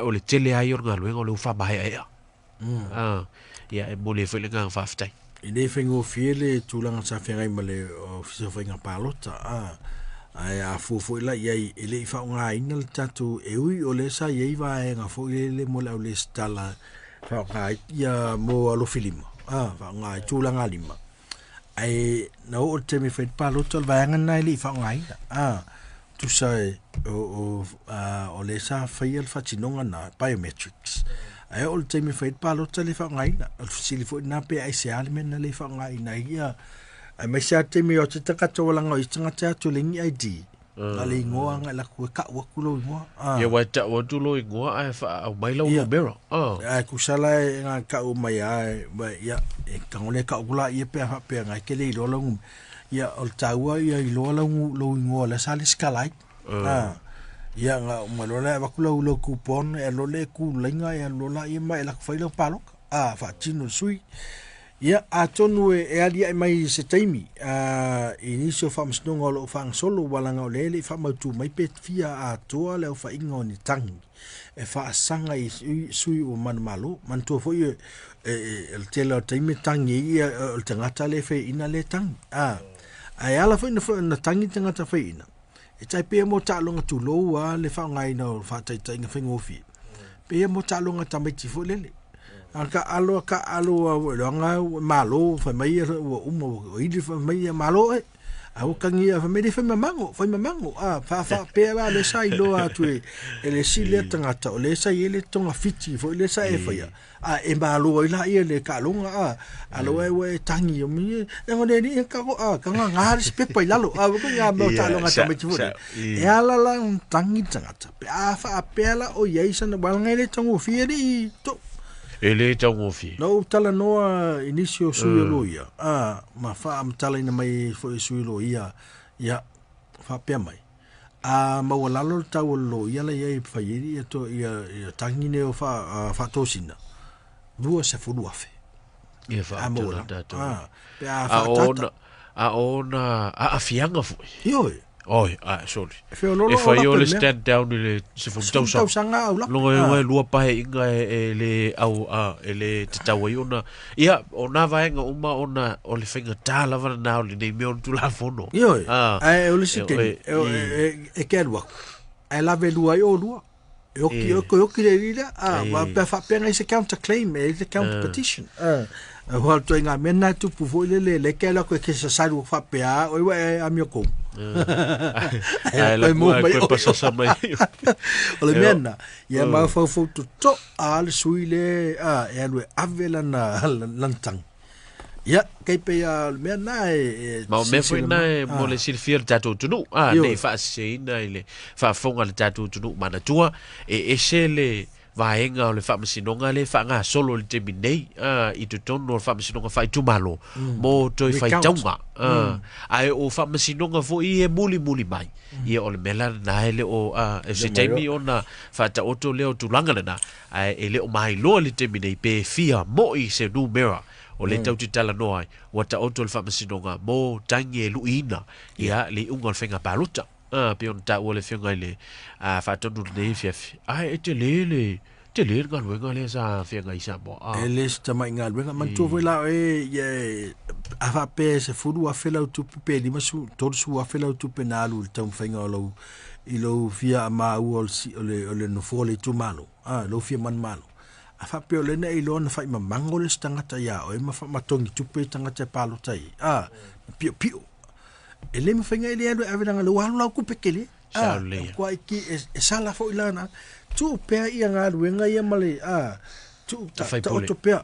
o le tele ai or nga luenga le fa mai ia ia e mo le fo le nga fa ftai ile fengo fiele tulanga sa fenga male o fiso fenga palota ai a fo la ia ile fa nga ina le tato e ui o le sa ia vaenga fo ile mo la le stala fa nga ia mo alo filima fa nga tulanga lima ai no o te mi fet palota vaenga na ile fa nga ina tu sai o le sa fail fa tinonga na biometrics ai o te mi fet palota le fa nga ina o sili fo na pe ai se almen le fa nga ina ia ai me sa te mi o te takato wala nga i tanga te atu lingi ID ale ngoa nga la ku ka wa kulo ngoa ia wa ta wa tu lo ngoa ai fa au mai lo bero ai ku sala nga ka o mai ai ia e ka ngole ka kula ia pe nga ke le lo ia o taua ia i lo ngoa la sale skalai ia nga malona va kula ulo kupon e lo le ku lenga e lo la ia mai la failo palok fa tino sui ia atonu e ali mai se taimi inisio fa msnonga lo fa solo wala nga le fa matu mai pet fia a toa le fa ingo ni tangi e fa sanga i sui o man malo man to fo e el telo taimi tangi ia el tangata le fe ina le tangi ai ala fa na tangi tangata fe ina e tai pe mo talonga tu lo le fa ngai no fa tai tai nga fe ngofi pe mo talonga tamai ti fo lele ka alo lo nga malo fa mai o idi fa mai malo au kangia fa mai fa mamango fa pe va le sai lo atu ele sile tangata le sai ele tonga fiti fo le sai fa ya e malo ila ele ka longa alo e tangi o mi ngone ni ka ka nga spe pa lalo ko nga mo ta longa ta mechi fo e ala la tangi tangata pe fa pela o yeisa na balngele tongo fieri to ele tongo fi no tala noa inisio suiloia ma fa am tala ina mai fo suiloia ya fa pe mai ma wala lo ta lo ia la ia fa ia to ia tangine o fa tosina dua se fu dua fe ia fa pe fa ona fianga fu yo oi sorry if you all stand down le se fu tau sanga lo lua pa inga ele au ele tawai ona ia ona vaenga uma ona o le finga tala va na le nei me on tu la fono yo o le site e kerwa ai la velu ai o lua Oki le rira wa pe fa pena se counter claim e se counter petition ho to inga mena tu pu fo le ke la ko ke se sa ru fa pe o a mi ko ai mo mai ko pasa sa mai o le mena ia ma fo to al suile e lu avela na lantang ia kai pe mena ma me foi na mo le silfir tatu tunu nei fa se ina ile fa fonga le tatu tunu mana tua e sele vaenga o le fa masinonga le fa nga solo le terminei i tu tono fa masinonga fa tu malo mo to fa taunga ai o fa masinonga fo i e muli mai i o le mela na ele o se taimi ona fa ta oto le o tu langa na ai ele o mai lo le terminei pe fia mo i se numera o le tau tala noai wa ta oto le fa masinonga mo tangi luina ia le unga fenga paluta pe on ta o le fenga le fa tonu le fiafi ai te le ngal wenga le sa fenga isa bo ele sta mai ngal wenga man tu vela fa pe se fudu a fela tu pe di masu todo su a fela tu penalu le tau fenga lo i lo fia ma o le no fole tu malo lo fia man malo a fa pe le nei lo na fa ma mangole stangata ya o ma fa matongi tu pe tangata palo tai pio ele me fenga ele ado ave nga lo wala ku pekele kwa ki e sala fo ilana tu pe ia nga ruenga ia male tu ta to pe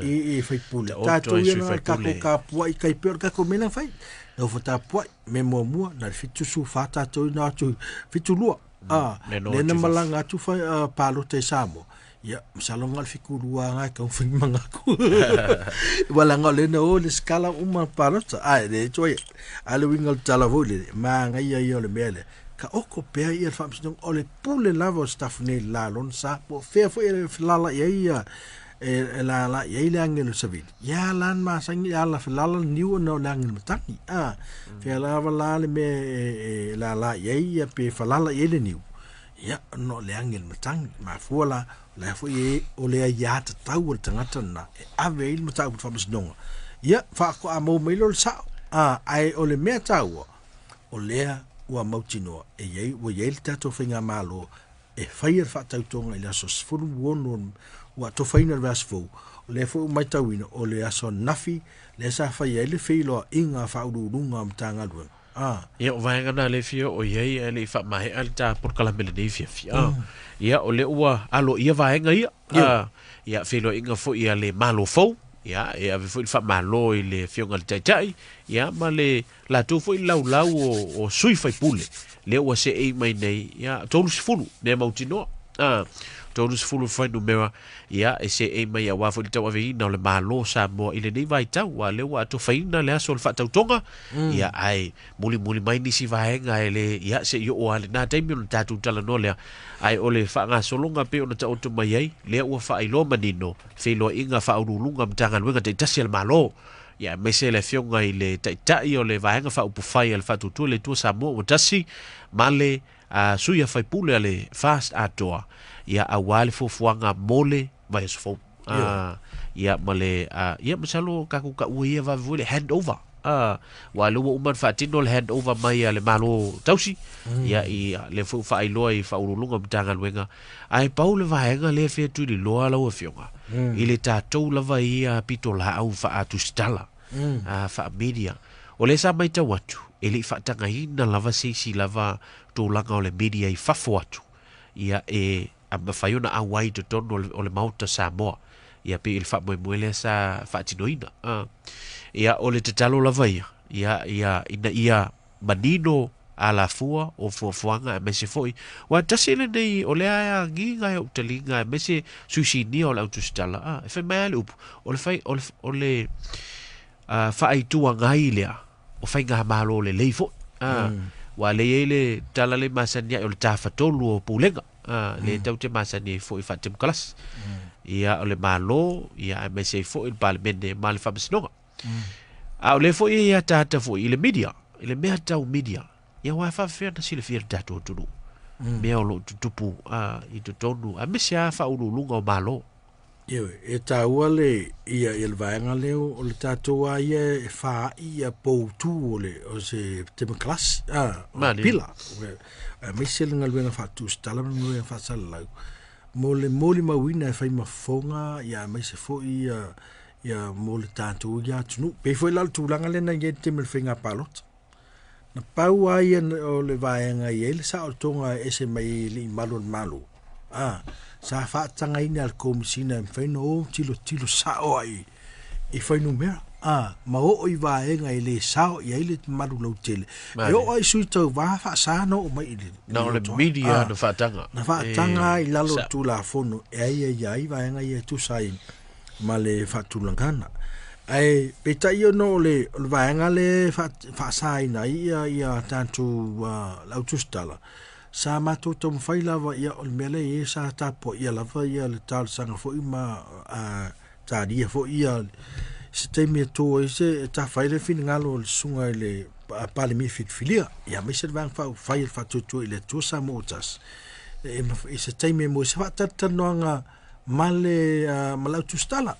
e fai pula ta tu ia nga ka pua i kai per ka ko mena fai no fota pua me mo na fitu su fata to na tu fitu lua le na malanga tu fai palo te samo ya salonga fikurua nga ka fai manga ku wala nga le no le skala uma parota de toy ale wingal tala vole ma nga ia le mele ka oko pe ia fams dong ole pule lavo staff ne la lon sa po fe fo ele flala ia la ia angelo savil ya lan ma sang ya la flala niu no langel mataki fe la vala le me la ia pe flala ele niu ya no le angel matang ma fuala la fo ye o le ya ta tau tangata na ave il mata fu fams dong ya fa ko amo melo sa ai o le me tau o le ua mautino e ye o ye ta to finga malo e fire fa tau tonga ile so furu wono wa to final vasfo le fo mai tawino o le aso nafi le sa fa ye le filo inga fa udunga mtanga lu ia vai ngana le fio o ye ele fa mai alta Polokalame le fia ia o le ua alo ia vai nga ia filo inga fo ia le malo fo ia e ave foi fa malo ile fionga le tai ia ma le Latu foi lau o sui fai pule le ua se ei mai nei ia tolu sifulu ne mautino tonu se fulu fai numera ia e se e mai a wafo i tau aveina o le malo Samoa i le nei vai tau wa le wa to faina le aso le whatautonga ia ai muli mai nisi vaenga e le ia se i o ale nā taimi o le tatu tala no lea ai o le wha ngā solonga pe o na ta oto mai ai lea ua wha ilo manino whilo inga wha urulunga mtanga luenga te tasi al malo ia me se le fionga i le taitai o le vaenga wha upufai al whatutu le tua Samoa o tasi ma le suia whai pule ale fast atoa ia awale fofuanga mole vai so ia male ia masalo ka ku ka ia va vole hand over wa lo uman fatino le hand over mai ale malo tausi ia i le fu fa iloi fa urulunga mtanga luenga ai paule vaenga le fe tu di loa lo fionga ile tatou lava ia pitola au fa atu stala fa media o le sa mai ta watu ele fa tanga ina lava si lava to langa o le media i fa foatu ia e a mawhaiona a wai to tono o le mauta Samoa ia pe il fa moe sa whaatinoina ia o le te talo lava ia ina manino a la fua o fuafuanga me se foi wa tasile nei o le aia nginga o telinga me se suisini o le autostala e fai mai le upu o le fai o le fai tua ngai lea o fai ngā malo le leifo wa le tala le masania o le tafatolu o pulenga le tau te masani fo i fatim kalas ia o le malo ia me se fo il palmende mal famsnoga o le fo ia tata fo i le media ile mea tau media ia wa fa fer na sile fer tatu tunu mea o lo tupu i to tonu a me se a fa ululunga o malo e taua le ia il vaenga leo o le tatu a ia e fa ia poutu o se tema klas pila me se le ngaluenga fa tu stala me fa salau mole mawina e fai mafonga ia me se fo ia mole tatu ia tunu pe foi la tulanga le na ngete me finga palot na pau ai o le vaenga ia le sa o tonga ese mai li malo sa fa tanga ina al komisina fai no tilo sa o ai e fai no mea ma o i vaenga ile sa ia ile malu lo tele e o ai sui tau va fa sa no mai ile na le media na fa tanga i lalo tu la fono e ai vaenga ia tu sai ma le fa tu langana ai peta io no le vaenga le fa sa ina ia tantu l'autostala sa mato tom fai lava ia o mele e sa tapo ia lava ia le tal sanga fo ima ta dia fo ia se te me to ese ta fai le fin ngalo le sunga le pale mi fit filia ia me se van fai fa to ile to sa motas e se te me mo se fa tatanoanga male malau tu stala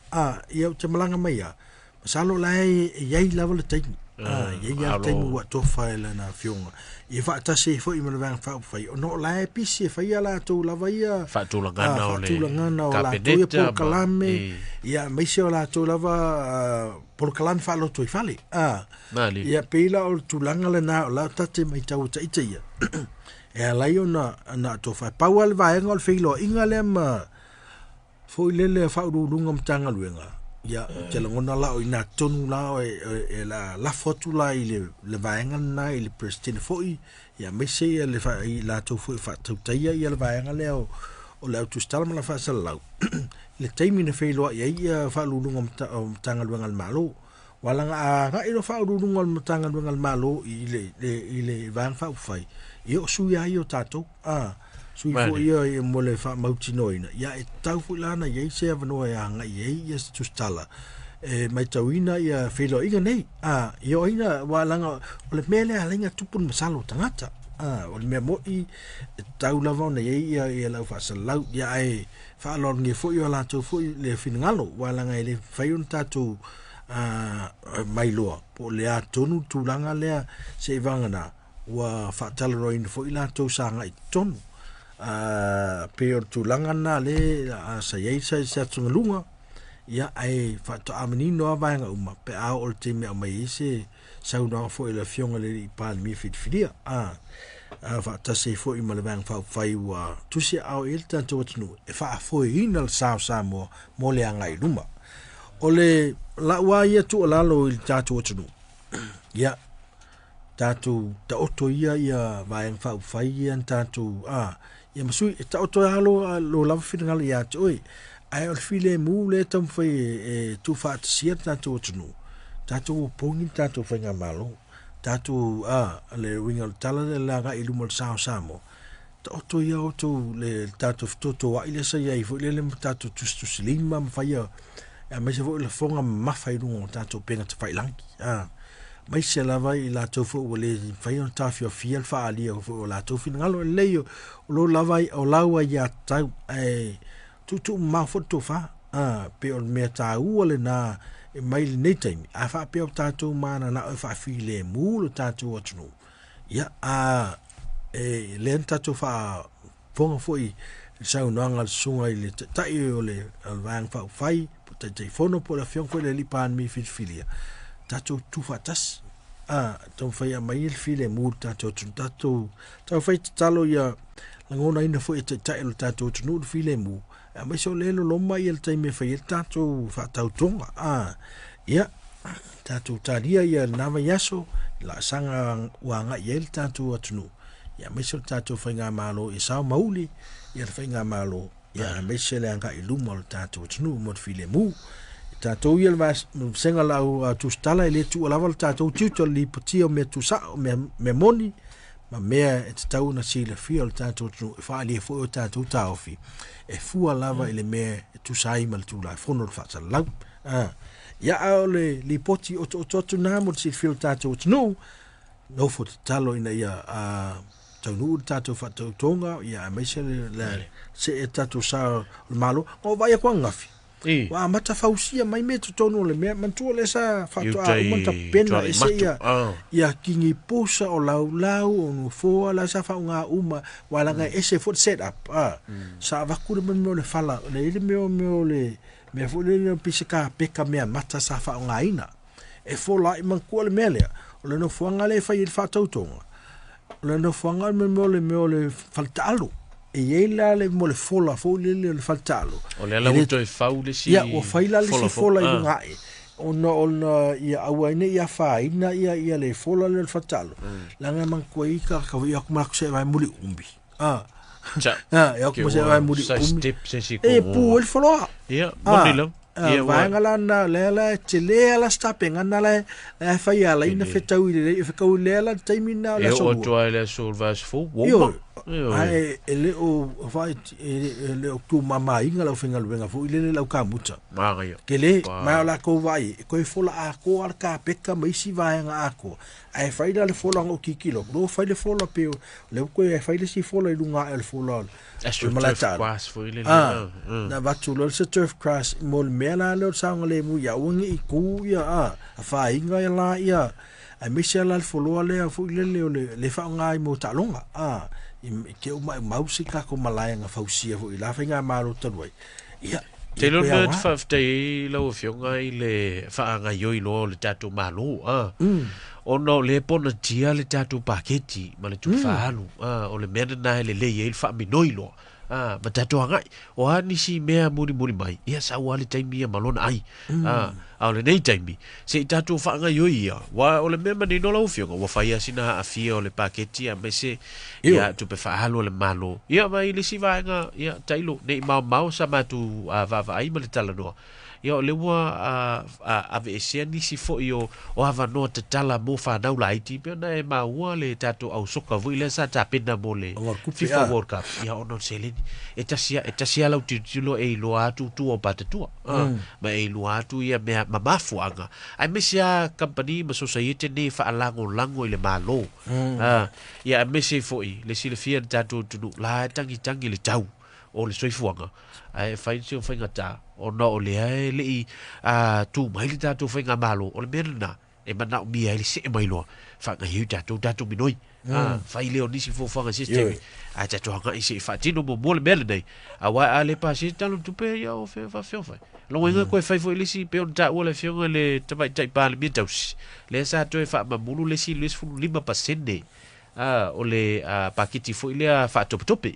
ia te malanga mai masalo lai ia lava le tei ia tei mo to fai le na fionga e fa tasi fo i me van fai no lai pisi fai ala to lava ia fa tu langana o le Capedeta Polokalame ia me se ala to lava Polokalame fa lo to fali ia pila o tu langa le na la tate mai tau ia e ala io na to fai pawal va engol filo inga le ma fo le fa urunga mtanga luenga ia te langona la o ina tonu la e la fotu la le vaenga na le president foi ia me se le fa la to foi fa to taia ia le vaenga le o le autostala ma la fa salau le taimi na feilo ia fa lulunga mtanga luenga al malo wala nga ilo fa lulunga mtanga luenga al malo ile van fa fai io suia io tato sui fo ia mole fa mautinoina ia e tau fulana ia se avano ia nga ia tu stala mai tauina ia filo inga nei io ina walanga ole mele alinga tupun masalo tangata ole me mo I tau lava na ia la fa salau ia e fa lor nge fo ia la to fo le finngalo walanga ile faiun tatu mai loa po le atonu tulanga le se vangana wa fa talroin fo ila to sanga I tonu pe tu langana le sa sa tsungalunga ia ai fa to amani no vanga uma pe a ultime mai se sa no fo ile fionga le pa mi fit filia fa ta se fo I malvang fa fai wa tu se au il tanto tnu e fa fo inal sa mo le anga I luma ole la wa ia tu la lo il tanto tnu ia tatu ta oto ia vang fa fai ia tanto ia masui e tau toa alo lo lava whingalo ia te oi ai o file mu le tam fai e tu fa te sia tātou tunu tātou pongi tātou whainga malo tātou le winga le tala le laga i lumo le sao samo ta oto ia oto le tātou fitoto wa ile sa ia i fo le tātou tusilima mawhaia a mai se fo le fonga mawhai rungo tātou penga te whailangi mai se lava i la tau fo le fai on tafio fiel fa alia fo la tau fin ngalo le o lo lava o laua ia tau tu ma foto fa pe on me ta u le na e mai le nei taimi a fa pe o tatu mana na o fa file mu lo tatu atunu ia le tatu fa fonga foi sa unanga sunga ile tai o le vang fa fai puta te fono po la fion ko le lipan mi filia tatu tu fatas tau fai a mai il file mu tatu tatu tau fai talo ia langona ina foi te tai lo tatu tunu file mu a mai so lelo loma i el taime fai tatu fa tau tonga ia tatu talia ia nava yaso la sanga wanga i el tatu atunu ia mai so tatu fai ngā malo i sao mauli ia fai ngā malo ia mai se le anga i luma o tatu atunu mo file mu tatu i el vas senga lau tu stala i le tu alava le tatu tiuto li potio me tu sa me moni ma mea e te tau na sila fia o tātou tunu e wha alia fo o tātou tāofi e fua lava i le mea e tu saima le tūla e whono le whata lau ia au le li poti o totu nā mo te fia o tātou tunu no fo te talo ina ia tau nuu tātou whatau tonga ia a meise le se e tātou sa le malo o vai a kua ngafi wa mata fausia mai me tonu le me mantua le sa fatu a monta pena e se ia kingi posa o lau o no fo la sa fa nga uma wala nga ese for set up sa va ku me le fala le me fo le pisika peka me mata sa fa nga ina e fo la man ku le mele o le no fo nga le fa il fatu tonga le no fo nga me le faltalo e ela le mo le fola fo le faltalo o le ala to e faule si ia o faila le si fola i ngai ona ia awaine ia faina ia le fola le faltalo langa man koi ka ia kuma se vai muri umbi ia kuma se vai muri umbi e pu il fola ia monilo ia vangala na lela te lela stapenga na le fai ala ina fetau ile e fekau lela taimina la so o to ile so vas fo ai ele o vai ele o tu mama inga la finga venga fo ile la ka muta maria kele ma la ko vai ko fola a ko al ka peka mai si vai nga ako ai fai le fola o kikilo no fai le fola pe le ko ai fai le si fola i lunga el fola cross fo ile na va tu lo se turf cross mol mela lo sang le mu ya wongi i ku ya a fa inga la ya ai misela le fola le fo ile le fa nga i mo talonga ke o mausi ka ko malaya nga fausia fo ila fa nga malo tanwai ia te lo net fa te lo fionga i le fa nga yo i lo le tatu malo o no le pona tia le tatu paketi ma le tu fa alu o le mena na le il fa minoilo ma tatu ngai o ani si mea muri mai ia sa wale taimi malona ai au le nei taimi se tatu fa nga yo ia wa o le mema ni no lo fionga wa fa ia sina a fia o le paketi a mese ia tu pe fa alu le malo ia mai le si va nga ia tailo nei mau sa matu va ai ma le talano ia le wa a vesia ni si fo io o ava no te tala mo fa na ula iti pe na e ma wa le tatu au soka vo ile sa ta pena mole FIFA World Cup ia ono seleni e tasia la utilo e lo atu tu o patatua ma e lo atu ia me mafu anga ai mesia company ma society ni fa lango ile malo ia mesi fo i le silfia tatu tu la tangi le tau o le soifuanga ai fai se fai ngata o no o le ai le tu mai le tatu fai nga malo o le merna e mana o mi ai le se mai lo fa nga hiu tatu minoi fai le o nisi fo fanga system a tatu nga isi fa tino mo le merna a wa ale pa si talo tu pe ya o fe fa fai lo nga ko fai fo le si pe on ta o le fionga le tabai tai pa le mitaus le sa to fa ma mulu le si le fu 5% o le pakiti fo ile fa tope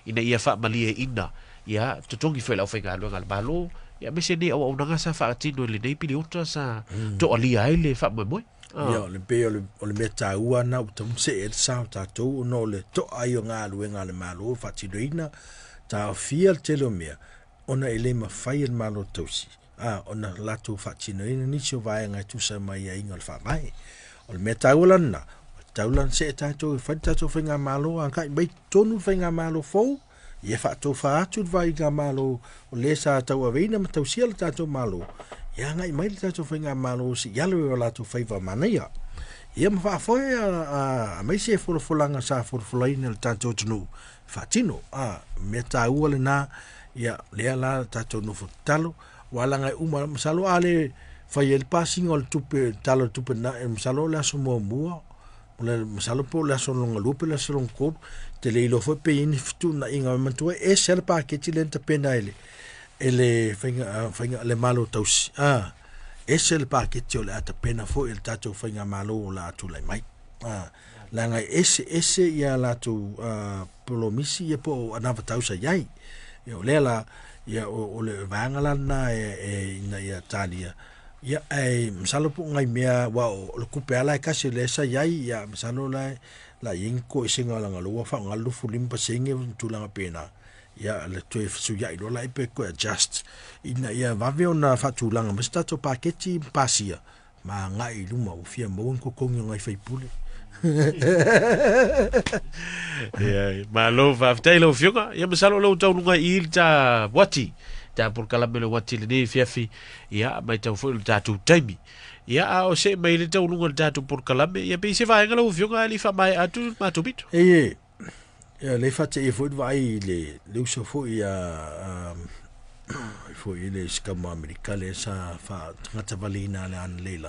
ina ia fa malie ina ia tutongi foi la ofenga lo ngal balo ia me se ne o nanga sa fa tino le nei pili ota sa to ali ai le fa mo ia le pe o le meta ua na o tam se e sa ta to no le to ai o nga luenga le malo fa tinoina ta fia te lo mea ona ele ma fai el malo tosi ona latu fa tinoina ni so vai nga tu sa mai ai ngol fa mai o le meta ua na taulan se ta to fa ta to fa nga malo an kai bai tonu fa nga malo fo ia fa to fa atu vai nga malo o le sa ta wa veina ma tausia le ta to malo ia ngai mai le ta to fa nga malo si ia le la to fa va mania ia ma fa foi a mai se fo langa sa fo laina le ta to tunu fa tino me ta ua le na ia le la ta to no fo talo wala ngai uma salo ale fa il passing ol tupe talo tupe na salo la so mo le masalo po la so longa lupe la so longo te le lo fo pe in fitu na inga mantua e sel pa ke ti lenta pena ele finga le malo tos e sel pa ke ti le ata pena fo il tato finga malo la tu le mai la nga ese ia la tu polomisi e po anava tausa yai yo le la ia o le vangala na na ia talia ia msalo po ngai mea wa o kupe ala ka se le sa yai ia msalo la inko isinga la ngalo fa ngalo fulim pa singe tulanga pena ia le tu su yai do la ipe ko adjust ina ia va ve ona fa tulanga msta to paketi pasia ma ngai luma o fia mo ko kongi ngai fai pule ia ma lo va tailo fioga ia msalo lo tau lunga ilta Uati ta Polokalame le Uati le nei fiafi ia mai tau fo le tatu taimi ia o se mai le tau lunga le tatu Polokalame ia pe se vai ngalo fioga li fa mai atu matu bit ia le fa te fo vai le uso fo ia fo ile skama amerika le sa fa ngata valina le an leila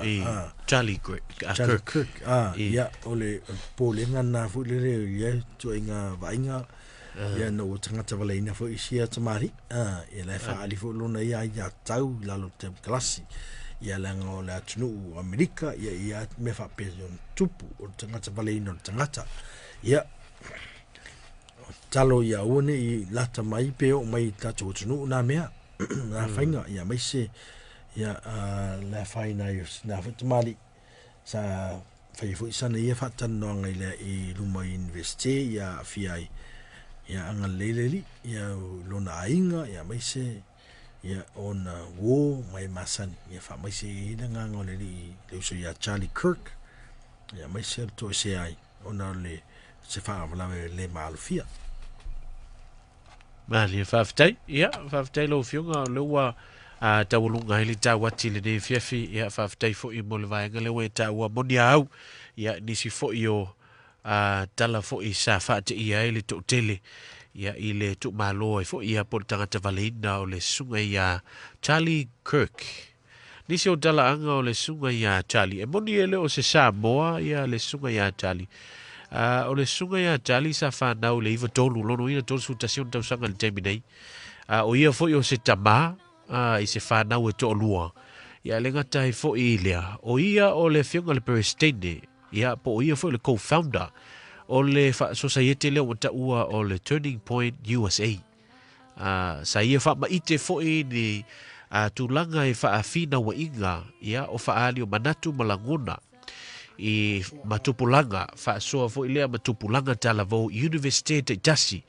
Charlie Kirk ia ole polenga na fo le ia to inga vainga ia no ngata valina fo isia tamari ia le fa ali fo lona ia tau la lo tem klasi ia la ngola tunu amerika ia me fa pesion tupu o ngata valina ngata ia talo ia one I lata mai pe o mai tatu tunu na mea na fainga ia mai se ia la faina na fatamali sa fai fu sana ia fatan no ngai le I luma university ia fiai ia anga leleli ia lona ainga ia mai se ia ona wo mai masan ia fa mai se ina ngole le so ia Charlie Kirk ia mai se to se ai ona le se fa le malfia Mali faftai ia faftai lo fionga lo wa tawulunga ili ta Uati le nei fiafi ia faftai fo I mo le vaenga le we ta ua monia au ia nisi fo I tala fo I sa fate ia ili to tele ia ile tu malo fo ia por tangata valina o le sunga ia Charlie Kirk nisi o tala anga o le sunga ia Charlie e moni ele o se Samoa ia le sunga ia Charlie o le sunga ia Charlie sa whanau le iwa tolu lono ina tolu su tasion tau sanga le teimi nei o ia fo I o Setema I se whanau e to lua ia le ngata I fo I lea o ia o le fionga le Peseta ia po o ia fo le co-founder o le society leo ta ua o le Turning Point USA sa ia fa maite fo I ni tulanga e fa afina wa inga ia o fa ali o manatu malangona I matupulanga fa soa fo I lea matupulanga tala vo University te tasi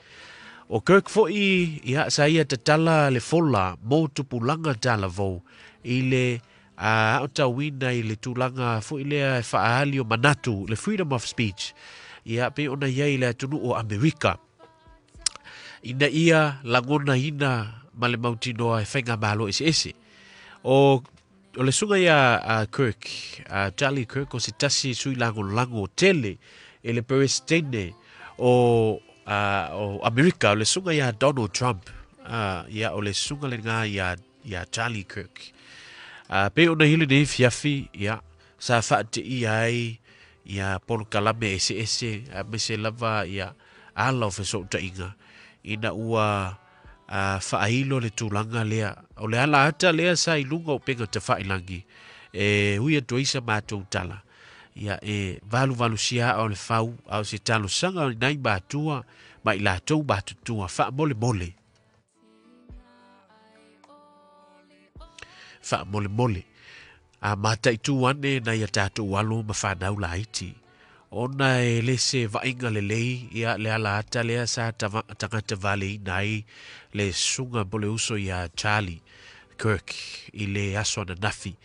o Kirk fo ia sa ia te tala le fola mo tupulanga tala vo I le o tawina I le tulanga fo I lea fa ali o manatu le freedom of speech ia pe ona ia I le atunu o Amerika ina ia langona ina male mautinoa e whainga malo ese o le sunga ia Kirk Charlie Kirk o se tasi sui lango tele e le Peseta o Amerika o le sunga ia Donald Trump ia o le sunga le ngā ia Charlie Kirk pe ona hili nei fiafi ia sa whaate ai ia Polokalame ese me se lava ia ala o fesota inga ina ua whaahilo le tūlanga lea o le ala ata lea sa ilunga o penga te whailangi huia tuaisa mātou tala ia valu sia o le whau au se talo sanga o nai mātua mai la tau mātutua wha mole fa mole mole a mata itu ane na ia tātou alo ma whanau la iti. Ona e le se vainga le lei ia le ala ata lea sa tangata vale nai le sunga bole uso ia Charlie Kirk i le aso na nafi.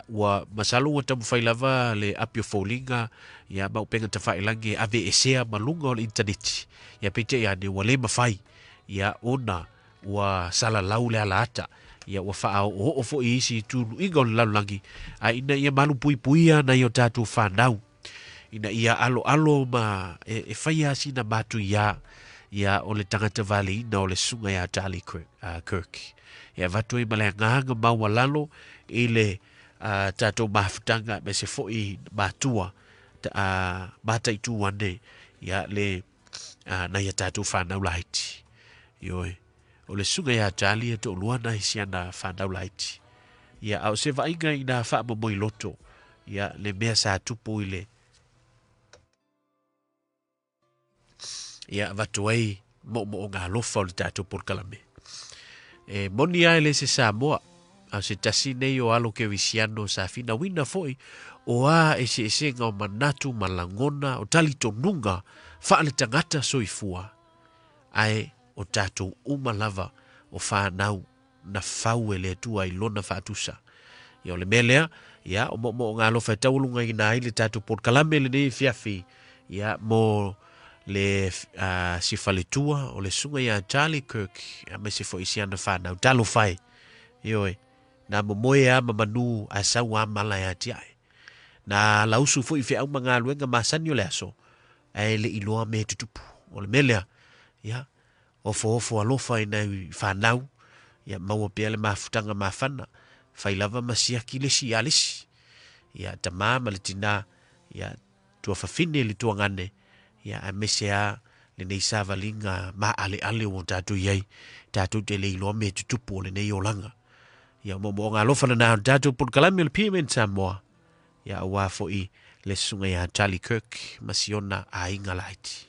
Wa masalu wa tamu whailava le apio faulinga ia maupenga ta whailangi ave esea malunga o le internet. Ia pete ia ne wale mawhai ia ona wa sala lau le ala ata. Ia wa whaau o ofo i isi tūnu inga o le laulangi. A ina ia malu pui puia na i o tātou whanau. Ina ia alo ma e whaia sina batu ia o le tangata vale ina o le sunga ia Charlie Kirk. Ia vatu i male nganga maua lalo i le tātou mahafutanga me se foi batua bata i tū wane ia le na ia tātou whanau laiti. Ioi. O le sunga ia Charlie e to luana i siana whanau laiti. Ia au se vainga i na wha mamoi loto. Ia le mea sa tupu i le. Ia vatu ai mo ngā lofa o le tātou Polokalame. E moni ai le se Samoa. Au se tasi nei o alo ke visiano sa fina wina foi. O a e se ngau manatu malangona o tali tonunga wha le tangata soifua. Ai o tātou umalava o whanau na whau e le tua i lona whaatusa. Ia o le melea, ia o mo ngā lofa e taulunga i nā i le tātou Polokalame le nei fiafi. Ia mo le sifaletua o le sunga ia Charlie Kirk a me se fo isiana whanau talo whai. Ioi, na momoe a mamanu a sau a mala e atiai. Na lausu fo i whi au mga luenga masani o le aso. E le iloa me tutupu. O le melea, ia, ofo alofa i nei whanau. Ia maua pia le mafutanga mafana. Whailava masiaki le si alisi. Ia tamama le tina. Ia tua whawhine le tua ngane. Ia a mesea le nei savalinga ma ale o tātou iei. Tātou te le iloa me tutupu o le nei o langa. Ia mo ngā lofa na nā tātou Polokalame o le Piemen Samoa. Ia wafo i le sunga ia Charlie Kirk masiona a inga laiti.